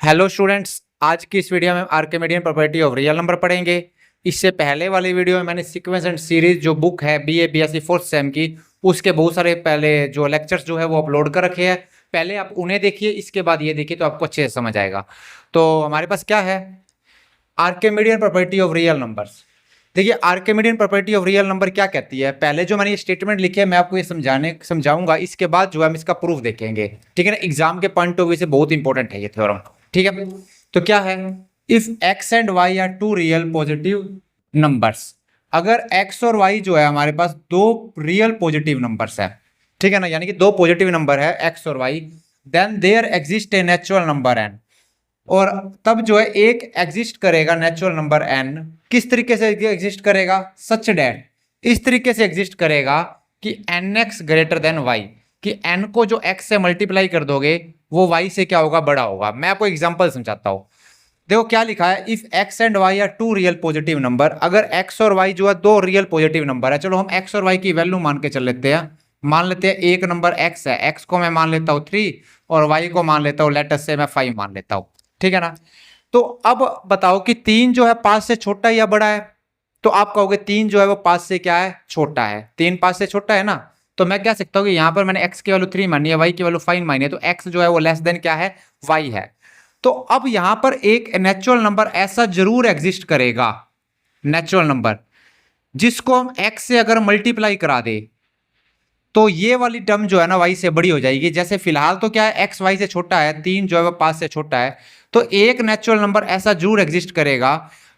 Hello students, आज की इस वीडियो में Archimedean property of real number पढ़ेंगे। इससे पहले वाली वीडियो में मैंने सीक्वेंस एंड सीरीज जो बुक है बीए बीएससी फोर्थ सेम की, उसके बहुत सारे पहले जो लेक्चर्स जो है वो अपलोड कर रखे हैं। पहले आप उन्हें देखिए, इसके बाद ये देखिए तो आपको अच्छे से समझ आएगा। तो हमारे पास क्या है, Archimedean property of real numbers. देखिए Archimedean property of real number क्या कहती है। पहले जो मैंने ये स्टेटमेंट लिखे है मैं आपको ये समझाऊंगा, इसके बाद जो है हम इसका प्रूफ देखेंगे। ठीक है ना, एग्जाम के पॉइंट ऑफ व्यू से बहुत इंपॉर्टेंट है ये थ्योरम। ठीक है, तो क्या है, if x and y are two real positive numbers, अगर एक्स और वाई जो है हमारे पास दो रियल पॉजिटिव नंबर्स है, ठीक है ना, यानी कि दो पॉजिटिव नंबर है एक्स और y, then there exist a natural number n, और तब जो है एक एग्जिस्ट करेगा नेचुरल नंबर एन। किस तरीके से एग्जिस्ट करेगा, सच डैट, इस तरीके से एग्जिस्ट करेगा कि n x greater than y, कि एन को जो एक्स से मल्टीप्लाई कर दोगे वो वाई से क्या होगा, बड़ा होगा। मैं आपको एग्जांपल समझाता हूं। देखो क्या लिखा है, if x and y are two real positive number, अगर एक्स और वाई जो है दो रियल पॉजिटिव नंबर है, चलो हम एक्स और वाई की वैल्यू मान के चल लेते हैं। मान लेते हैं एक नंबर एक्स है, एक्स को मैं मान लेता हूं 3 और वाई को मान लेता हूं लेट अस से मैं 5 मान लेता हूं। ठीक है ना, तो अब बताओ कि 3 जो है 5 से छोटा या बड़ा है। तो आप कहोगे 3 जो है वो 5 से क्या है, छोटा है। 3 5 से छोटा है ना, तो मैं कह सकता हूं कि यहां पर मैंने x की वैल्यू 3 मानी है, y की वैल्यू 5 मानी है, तो x जो है वो लेस देन क्या है, y है। तो अब यहां पर एक नेचुरल नंबर ऐसा जरूर एग्जिस्ट करेगा, नेचुरल नंबर जिसको हम x से अगर मल्टीप्लाई करा दे तो ये वाली टर्म जो है ना y से बड़ी हो जाएगी। जैसे फिलहाल तो क्या है, x y से छोटा है, 3 जो है वो 5 से छोटा है, तो एक नेचुरल नंबर ऐसा जरूर एग्जिस्ट करेगा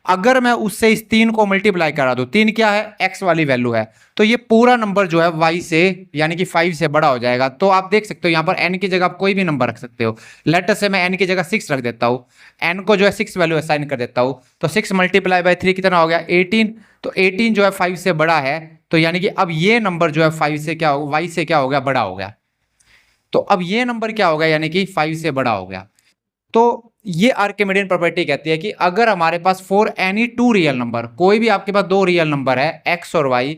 अगर मैं उससे इस 3 को मल्टीप्लाई करा दूं। 3 क्या है, x वाली वैल्यू है, तो ये पूरा नंबर जो है y से यानी कि 5 से बड़ा हो जाएगा। तो आप देख सकते हो यहाँ पर n की जगह आप कोई भी नंबर रख सकते हो। लेट अस से मैं n की जगह 6 रख देता हूँ, n को जो है 6 वैल्यू असाइन कर देता हूँ, तो 6 मल्टीप्लाई बाय 3 कितना हो गया, 18। तो 18 जो है 5 से बड़ा है, तो यानी कि अब ये नंबर जो है 5 से क्या हो, y से क्या हो गया, बड़ा हो गया। तो अब ये नंबर क्या हो गया, यानी कि 5 से बड़ा हो गया। तो ये आर्किमिडीयन प्रॉपर्टी कहती है कि अगर हमारे पास for any two real number, कोई भी आपके पास दो रियल नंबर है x और y,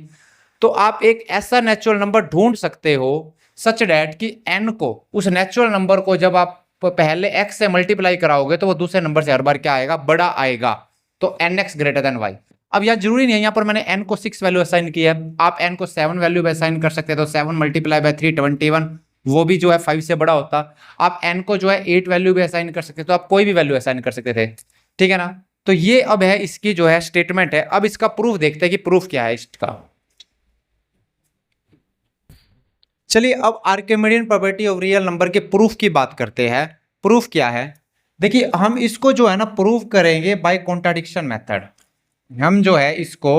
तो आप एक ऐसा नेचुरल नंबर ढूंढ सकते हो सच डैट कि n को, उस नेचुरल नंबर को जब आप पहले x से मल्टीप्लाई कराओगे तो वो दूसरे नंबर से हर बार क्या आएगा, बड़ा आएगा। तो nx ग्रेटर देन y। अब यहाँ जरूरी नहीं है, यहाँ पर मैंने n को 6 वैल्यू असाइन की है, आप n को 7 वैल्यू असाइन कर सकते हैं। तो 7 मल्टीप्लाई बाय 3 21, वो भी जो है 5 से बड़ा होता। आप n को जो है 8 वैल्यू भी असाइन कर सकते, तो आप कोई भी वैल्यू असाइन कर सकते थे। ठीक है ना, तो ये अब है इसकी जो है स्टेटमेंट है। अब इसका प्रूफ देखते हैं कि प्रूफ क्या है इसका। चलिए अब Archimedean property of real number के प्रूफ की बात करते हैं। प्रूफ क्या है, देखिए हम इसको जो है ना प्रूफ करेंगे बाय कॉन्ट्राडिक्शन मेथड। हम जो है इसको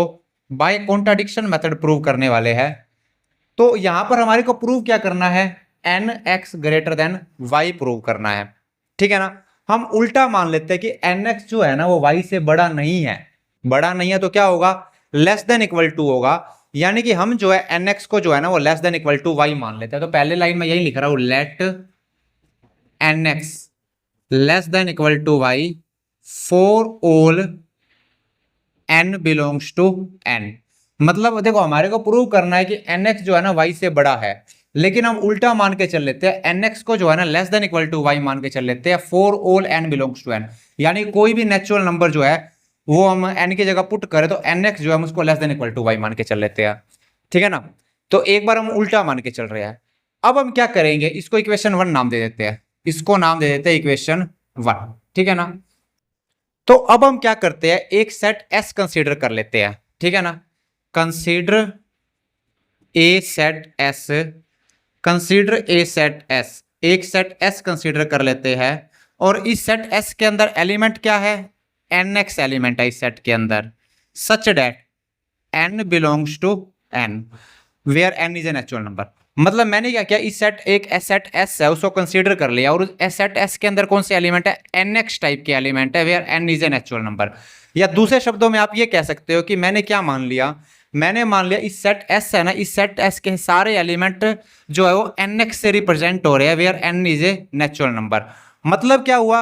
बाय कॉन्ट्राडिक्शन मेथड प्रूव करने वाले हैं। तो यहां पर हमारे को प्रूव क्या करना है, n x greater than y prove करना है। ठीक है ना, हम उल्टा मान लेते हैं कि एन एक्स जो है ना वो वाई से बड़ा नहीं है। बड़ा नहीं है तो क्या होगा, लेस देन इक्वल टू होगा। यानी कि हम जो है एन एक्स को जो है ना वो less than equal to y मान लेते हैं। तो पहले लाइन में यही लिख रहा हूं, let n x less than equal to y for all n belongs to N. मतलब देखो हमारे को प्रूव करना है कि एन एक्स जो है ना वाई से बड़ा है, लेकिन हम उल्टा मान के चल लेते हैं, एन एक्स को जो है ना less than equal to y मान के चल लेते हैं for all n belongs to N. यानी कोई भी नेचुरल नंबर जो है वो हम एन की जगह पुट करें तो एन एक्स जो है हम उसको less than equal to y मान के चल लेते हैं। ठीक है ना, तो एक बार हम उल्टा मान के चल रहे हैं। अब हम क्या करेंगे, इसको इक्वेशन 1 नाम दे देते हैं, इसको नाम दे देते हैं इक्वेशन 1। ठीक है ना, तो अब हम क्या करते हैं, एक सेट एस कंसीडर कर लेते हैं। ठीक है ना, consider a set S, consider a set S, एक सेट एस कंसीडर कर लेते हैं। और इस सेट एस के अंदर एलिमेंट क्या है, एन एक्स एलिमेंट है इस सेट के अंदर, such that n belongs to n where n is a natural number. मतलब मैंने क्या किया, इस सेट एक सेट एस है उसको कंसीडर कर लिया, और उस सेट एस के अंदर कौन से एलिमेंट है, एन एक्स टाइप के एलिमेंट है where n is a natural number. या दूसरे शब्दों में आप ये कह सकते हो कि मैंने क्या मान लिया, मैंने मान लिया इस सेट एस है ना, इस सेट एस के सारे एलिमेंट जो है वो एन एक्स से रिप्रेजेंट हो रहे हैं where n is a natural number. मतलब क्या हुआ,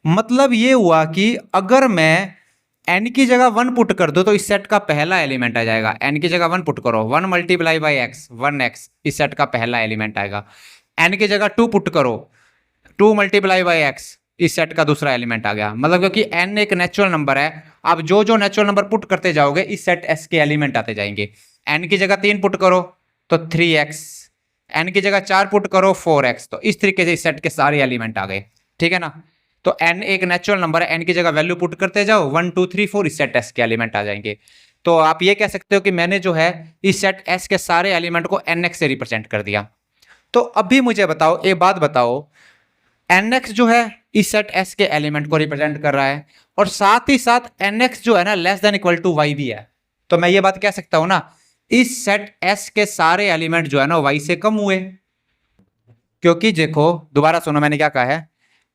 मतलब ये हुआ कि अगर मैं n की जगह 1 पुट कर दो तो इस सेट का पहला एलिमेंट आ जाएगा। n की जगह 1 पुट करो, 1 मल्टीप्लाई बाई एक्स, 1x इस सेट का पहला एलिमेंट आएगा। n की जगह 2 पुट करो, 2 मल्टीप्लाई बाई एक्स, इस सेट का दूसरा एलिमेंट आ गया। मतलब क्योंकि n एक नेचुरल नंबर है, आप जो जो नेचुरल नंबर पुट करते जाओगे इस सेट S के एलिमेंट आते जाएंगे। n की जगह 3 पुट करो तो 3x, n की जगह 4 पुट करो 4x, तो इस तरीके से इस सेट के सारे एलिमेंट आ गए। ठीक है ना। तो n एक नेचुरल नंबर है, n की जगह वैल्यू पुट करते जाओ 1 2 3 4 इस सेट S के एलिमेंट आ जाएंगे। तो आप ये कह सकते हो कि मैंने जो है इस सेट S के सारे एलिमेंट को nx से रिप्रेजेंट कर दिया। तो अभी मुझे बताओ, एक बात बताओ, nx जो है इस सेट S के एलिमेंट को रिप्रेजेंट कर रहा है और साथ ही साथ nx जो है ना less than equal to y भी है। तो मैं ये बात कह सकता हूं ना, इस सेट S के सारे एलिमेंट जो है ना y से कम हुए। क्योंकि देखो दोबारा सुनो मैंने क्या कहा है,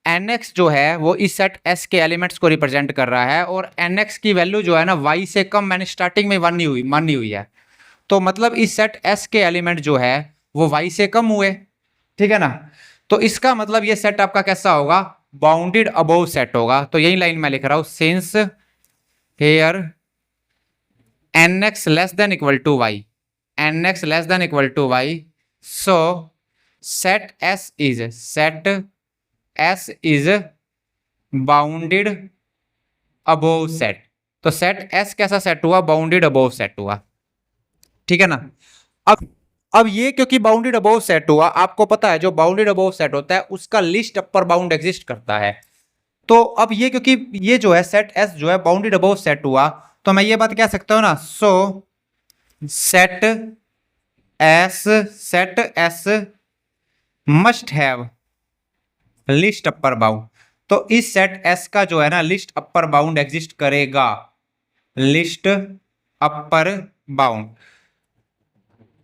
nx जो है वो इस सेट S के एलिमेंट्स को रिप्रेजेंट कर रहा है और nx की वैल्यू जो है ना y से कम मैंने स्टार्टिंग में मानी हुई है। तो मतलब इस सेट S के एलिमेंट जो है वो y से कम हुए। ठीक है ना। तो इसका मतलब ये सेट आपका कैसा होगा, बाउंडेड अबोव सेट होगा। तो यही लाइन मैं लिख रहा हूं, since here nx less than equal to y, nx less than equal to y, so set S is bounded above set. तो सेट S कैसा सेट हुआ, बाउंडेड अबोव सेट हुआ। ठीक है ना। अब ये क्योंकि बाउंडेड अबोव सेट हुआ, आपको पता है जो बाउंडेड अबोव सेट होता है उसका लिस्ट अपर बाउंड एग्जिस्ट करता है। तो अब ये क्योंकि ये जो है सेट S जो है बाउंडेड अबोव सेट हुआ, तो मैं ये बात कह सकता हूं ना, सो set S must have list upper bound. तो इस सेट S का जो है ना लिस्ट अपर बाउंड एग्जिस्ट करेगा, लिस्ट अपर बाउंड।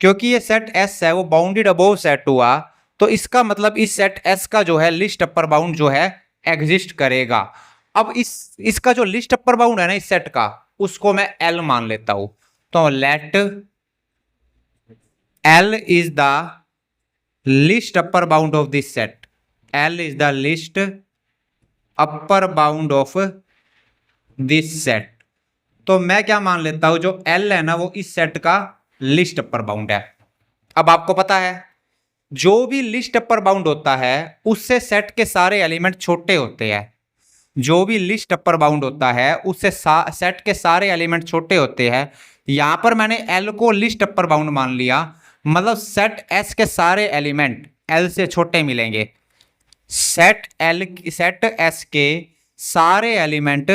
क्योंकि ये सेट S है वो बाउंडेड अबोव सेट हुआ, तो इसका मतलब इस सेट S का जो है लिस्ट अपर बाउंड जो है एग्जिस्ट करेगा। अब इसका जो लिस्ट अपर बाउंड है ना इस सेट का, उसको मैं L मान लेता हूं। तो let L is the least upper bound of this set, L is the least upper bound of this set. तो मैं क्या मान लेता हूं, जो L है ना वो इस सेट का लिस्ट अपर बाउंड है। अब आपको पता है जो भी लिस्ट अपर बाउंड होता है उससे सेट के सारे एलिमेंट छोटे होते हैं। जो भी लिस्ट अपर बाउंड होता है उससे सेट के सारे एलिमेंट छोटे होते हैं। यहां पर मैंने L को लिस्ट अपर बाउंड मान लिया, मतलब सेट S के सारे एलिमेंट L से छोटे मिलेंगे। सेट S के सारे एलिमेंट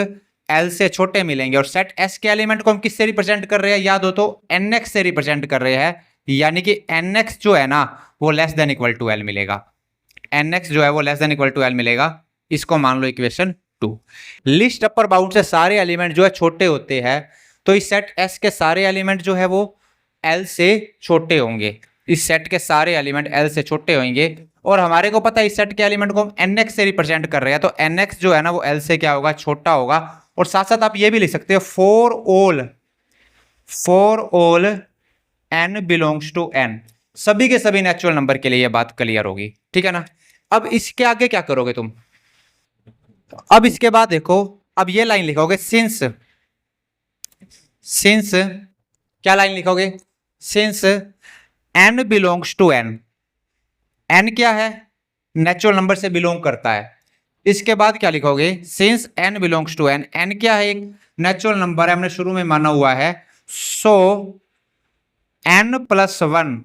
L से छोटे मिलेंगे और सेट S के एलिमेंट को हम किससे रिप्रेजेंट कर रहे हैं, याद हो तो nx से रिप्रेजेंट कर रहे हैं। यानी कि nx जो है ना वो less than equal to L मिलेगा, nx जो है वो less than equal to L मिलेगा। इसको मान लो इक्वेशन 2। लिस्ट अपर बाउंड से सारे एलिमेंट जो है छोटे होते हैं, तो इस सेट S के सारे एलिमेंट जो है वो L से छोटे होंगे। इस सेट के सारे एलिमेंट L से छोटे होंगे और हमारे को पता है इस सेट के एलिमेंट को हम nx से रिप्रेजेंट कर रहे हैं, तो nx जो है ना वो L से क्या होगा, छोटा होगा। और साथ साथ आप ये भी लिख सकते हो for all n belongs to n, सभी के सभी नेचुरल नंबर के लिए ये बात क्लियर होगी। ठीक है ना। अब इसके आगे क्या करोगे तुम, अब इसके बाद देखो, अब ये लाइन लिखोगे सिंस क्या लाइन लिखोगे, since n belongs to n, n क्या है, नेचुरल नंबर से बिलोंग करता है। इसके बाद क्या लिखोगे, since n belongs to n, n क्या है, एक नेचुरल नंबर है, हमने शुरू में माना हुआ है। So n+1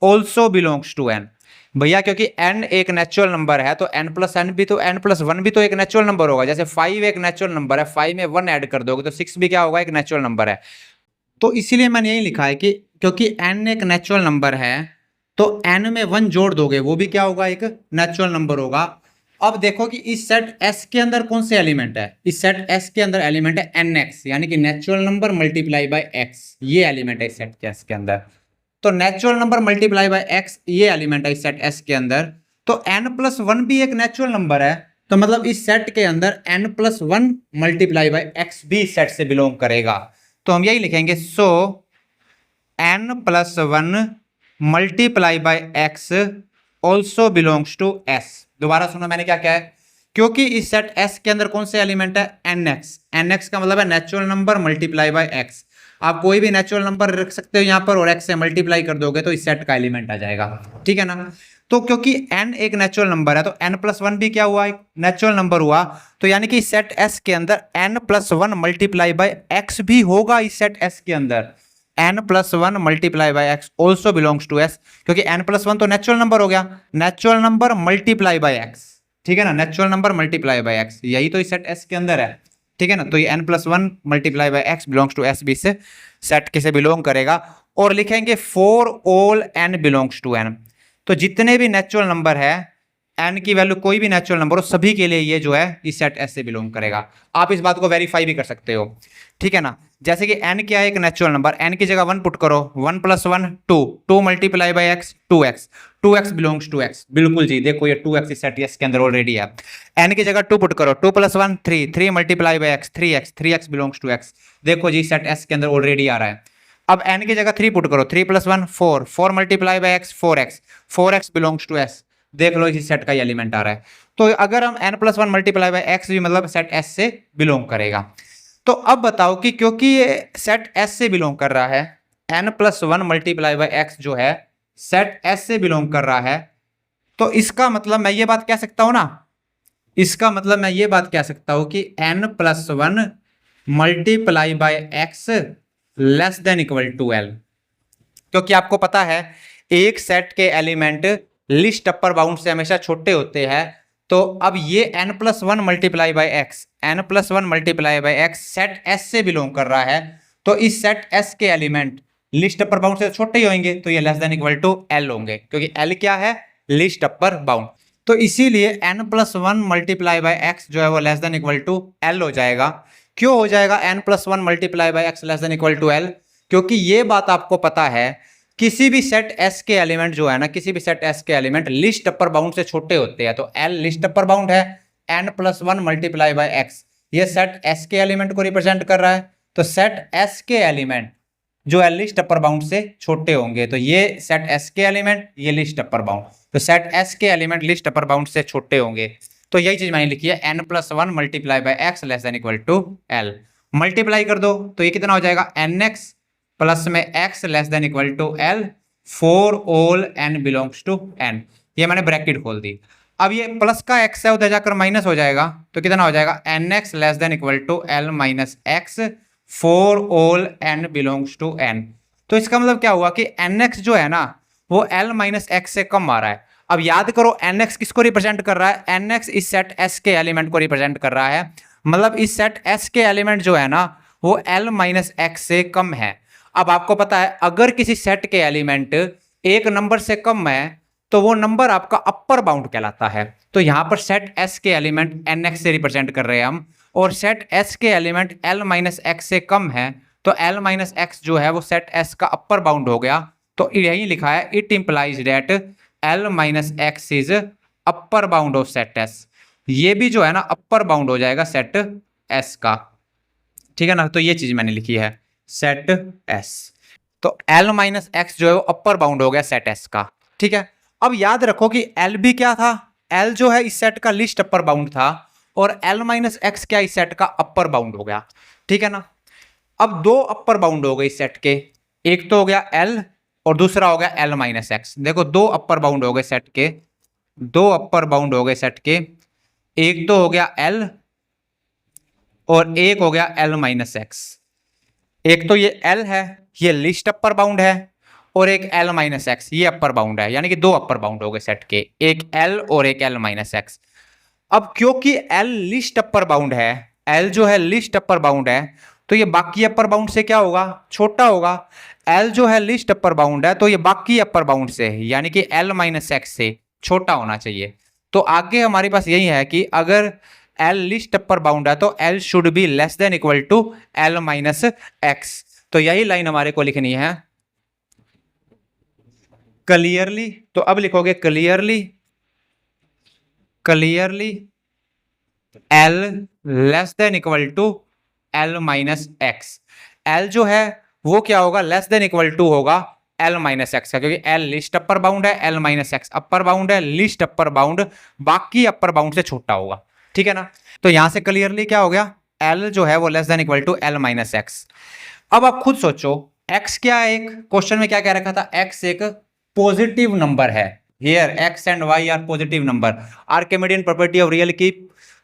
also belongs to n। भैया क्योंकि n एक नेचुरल नंबर है तो n+n भी तो n+1 भी तो एक नेचुरल नंबर होगा। जैसे 5 एक नेचुरल नंबर है, 5 में 1 ऐड कर दोगे तो 6 भी क्या होगा, एक नेचुरल नंबर है। तो इसीलिए मैंने यही लिखा है कि क्योंकि n एक नेचुरल नंबर है तो n में 1 जोड़ दोगे वो भी क्या होगा, एक नेचुरल नंबर होगा। अब देखो कि इस सेट S के अंदर कौन से एलिमेंट है, इस सेट S के अंदर एलिमेंट है nx, यानी कि natural number multiply by x, ये एलिमेंट है इस सेट के S के अंदर। तो natural number multiply by x ये एलिमेंट है इस सेट S के अंदर। तो n+1 भी एक नेचुरल नंबर है, तो मतलब इस सेट के अंदर n+1 मल्टीप्लाई बाय x भी इस सेट से बिलोंग करेगा। तो हम यही लिखेंगे, so n+1 multiply by x also belongs to S। दोबारा सुनो मैंने क्या कहा है, क्योंकि इस सेट S के अंदर कौन से एलिमेंट है, nx का मतलब है natural number multiply by x। आप कोई भी नेचुरल नंबर रख सकते हो यहाँ पर और x से मल्टीप्लाई कर दोगे तो इस सेट का एलिमेंट आ जाएगा। ठीक है ना। तो क्योंकि n एक नेचुरल नंबर है तो n+1 भी क्या हुआ, एक नेचुरल नंबर हुआ। तो यानी कि सेट S के अंदर n+1 मल्टीप्लाई बाय x भी होगा। इस सेट S के अंदर n+1 multiply by x also belongs to S, क्योंकि n+1 तो नेचुरल नंबर हो गया, natural number multiply by x, ठीक है ना, natural number multiply by x, यही तो इस सेट S के अंदर है, ठीक है ना। तो ये n+1 multiply by x belongs to S भी से सेट किसे बिलोंग करेगा। और लिखेंगे for all n belongs to n, तो जितने भी नेचुरल नंबर है n की वैल्यू कोई भी नेचुरल नंबर हो सभी के लिए ये जो है इस सेट S से बिलोंग करेगा। आप इस बात को वेरीफाई भी कर सकते हो, ठीक है ना। जैसे कि n क्या है, एक नेचुरल नंबर, n की जगह 1 पुट करो, 1 + 1 2, 2 multiply by x 2x, 2x belongs to x, बिल्कुल जी, देखो ये 2x इस सेट S के अंदर ऑलरेडी है। n की जगह 2 पुट करो, 2 + 1 3, 3 multiply by x 3x, 3x belongs to x, देखो जी सेट S के अंदर ऑलरेडी आ रहा है। अब n की जगह 3 पुट करो, 3 + 1 4, 4 multiply by x 4x, 4x belongs to s, देख लो इसी सेट का एलिमेंट आ रहा है। तो अगर हम n+1 मल्टीप्लाई बाय x भी मतलब सेट S से बिलोंग करेगा। तो अब बताओ कि क्योंकि ये सेट S से बिलोंग कर रहा है, n+1 मल्टीप्लाई बाय x जो है सेट S से बिलोंग कर रहा है, तो इसका मतलब मैं ये बात कह सकता हूं ना, इसका मतलब मैं ये बात कह सकता हूं कि n+1 multiply by x less than equal to l, क्योंकि आपको पता है एक सेट के एलिमेंट लिस्ट अपर बाउंड से हमेशा छोटे होते हैं। तो अब ये n+1 multiply by x, n+1 multiply by x set S से बिलोंग कर रहा है, तो इस सेट S के एलिमेंट लिस्ट अपर बाउंड से छोटे ही होंगे, तो ये less than equal to l होंगे, क्योंकि l क्या है, लिस्ट अपर बाउंड। तो इसीलिए n+1 मल्टीप्लाई बाय x जो है वो less than equal to l हो जाएगा। क्यों हो जाएगा n+1 multiply by x less than equal to l, क्योंकि ये बात आपको पता है किसी भी सेट S के एलिमेंट जो है ना, किसी भी सेट S के एलिमेंट लिस्ट अपर बाउंड से छोटे होते हैं, तो L लिस्ट अपर बाउंड है, n+1 मल्टीप्लाई बाय x ये सेट S के एलिमेंट को रिप्रेजेंट कर रहा है। तो सेट S के एलिमेंट जो है लिस्ट अपर बाउंड से छोटे होंगे, तो ये सेट S के एलिमेंट, ये लिस्ट अपर बाउंड, तो सेट S के एलिमेंट लिस्ट अपर बाउंड से छोटे होंगे। तो यही चीज मैंने लिखी है, n+1 multiply by x less than equal to l। Multiply कर दो तो ये कितना हो जाएगा, nx प्लस में x less than equal to l for all n belongs to n, ये मैंने ब्रैकेट खोल दी। अब ये प्लस का x है उधर जाकर माइनस हो जाएगा, तो कितना हो जाएगा, nx less than equal to l minus x for all n belongs to n। तो इसका मतलब क्या हुआ कि nx जो है ना वो l माइनस x से कम आ रहा है। अब याद करो nx किसको रिप्रेजेंट कर रहा है, nx इस सेट S के एलिमेंट को रिप्रेजेंट कर रहा है, मतलब इस सेट S के एलिमेंट जो है ना वो l माइनस x से कम है। अब आपको पता है अगर किसी सेट के एलिमेंट एक नंबर से कम है तो वो नंबर आपका अपर बाउंड कहलाता है। तो यहां पर सेट S के एलिमेंट nx से रिप्रेजेंट कर रहे हैं हम, और सेट S के एलिमेंट l माइनस x से कम है, तो l माइनस x जो है वो सेट S का अपर बाउंड हो गया। तो यही लिखा है, it implies date l minus x is upper bound of set S, ये भी जो है ना अपर बाउंड हो जाएगा सेट S का, ठीक है ना। तो ये चीज मैंने लिखी है सेट S, तो l माइनस x जो है वो अपर बाउंड हो गया सेट S का, ठीक है। अब याद रखो कि l भी क्या था, l जो है इस सेट का लिस्ट अपर बाउंड था, और l माइनस x क्या इस सेट का अपर बाउंड हो गया, ठीक है ना। अब दो अपर बाउंड हो गए इस सेट के, एक तो हो गया l और दूसरा हो गया l माइनस x। देखो दो अपर बाउंड हो गए सेट के, दो अपर बाउंड हो गए सेट के, एक तो हो गया l और एक हो गया l माइनस x। एक तो ये l है, ये लिस्ट अपर बाउंड है, और एक l माइनस x ये अपर बाउंड है, यानी कि दो अपर बाउंड हो गए सेट के, एक l और एक l माइनस x। अब क्योंकि l लिस्ट अपर बाउंड है, l जो है लिस्ट अपर बाउंड है, तो ये बाकी अपर बाउंड से क्या होगा, छोटा होगा। l जो है लिस्ट अपर बाउंड है तो ये बाकी अपर बाउंड से यानी कि l माइनस x से छोटा होना चाहिए। तो आगे हमारे पास यही है कि अगर L लिस्ट अपर बाउंड है तो L should be less than equal to L minus x। तो यही लाइन हमारे को लिखनी है क्लियरली। तो अब लिखोगे clearly, clearly L less than equal to L minus x। L जो है वो क्या होगा, लेस देन इक्वल टू होगा L माइनस एक्स का, क्योंकि L लिस्ट अपर बाउंड है, L minus x upper bound है, लिस्ट अपर बाउंड बाकी अपर बाउंड से छोटा होगा, ठीक है ना। तो यहां से क्लियरली क्या हो गया, L जो है वो less than equal to L minus x. अब आप खुद सोचो x क्या है, एक क्वेश्चन में क्या कह रखा था, x एक पॉजिटिव नंबर है, here x and y are positive number. Archimedean property of real की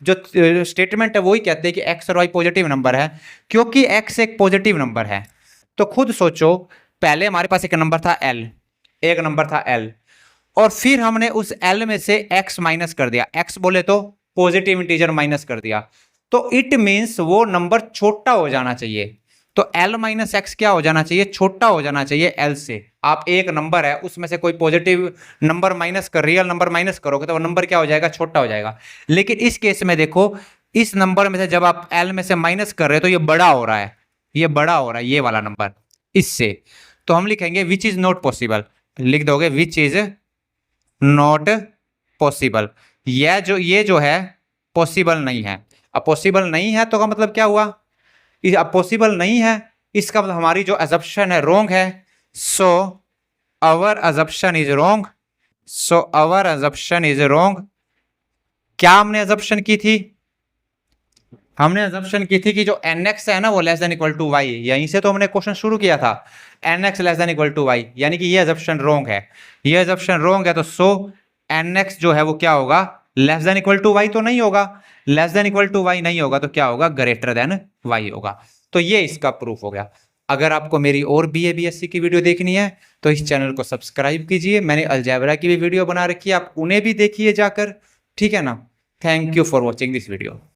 जो स्टेटमेंट है वही कहते हैं कि एक्स और वाई पॉजिटिव नंबर है, क्योंकि एक्स एक पॉजिटिव नंबर है। तो खुद सोचो, पहले हमारे पास एक नंबर था एल, एक नंबर था एल, और फिर हमने उस एल में से एक्स माइनस कर दिया, एक्स बोले तो पॉजिटिव इंटीजर माइनस कर दिया, तो इट मीन्स वो नंबर छोटा हो जाना चाहिए। तो एल माइनस एक्स क्या हो जाना चाहिए, छोटा हो जाना चाहिए एल से। आप एक नंबर है उसमें से कोई पॉजिटिव नंबर माइनस कर, रियल नंबर माइनस करोगे तो वो नंबर क्या हो जाएगा, छोटा हो जाएगा। लेकिन इस केस में देखो, इस नंबर में से जब आप एल में से माइनस कर रहे हो तो ये बड़ा हो रहा है, ये बड़ा हो रहा है ये वाला नंबर इससे। तो हम लिखेंगे विच इज नॉट पॉसिबल, लिख दोगे विच इज नॉट पॉसिबल। ये जो है पॉसिबल नहीं है। अब पॉसिबल नहीं है तो का मतलब क्या हुआ, अब पॉसिबल नहीं है इसका मतलब हमारी जो अजप्शन है रॉन्ग है। So our assumption is wrong, so our assumption is wrong. क्या हमने अजप्शन की थी, हमने अजप्शन की थी कि जो nx है ना वो less than equal to y, यहीं से तो हमने क्वेश्चन शुरू किया था, nx less than equal to y, यानी कि ये अजप्शन रॉन्ग है, ये अजप्शन रॉन्ग है। तो सो nx जो है वो क्या होगा, less than equal to y तो नहीं होगा, less than equal to y नहीं होगा तो क्या होगा, ग्रेटर देन वाई होगा। तो ये इसका प्रूफ हो गया। अगर आपको मेरी और बीए बीएससी की वीडियो देखनी है तो इस चैनल को सब्सक्राइब कीजिए, मैंने अलजेब्रा की भी वीडियो बना रखी है, आप उन्हें भी देखिए जाकर, ठीक है ना। Thank you for watching this video.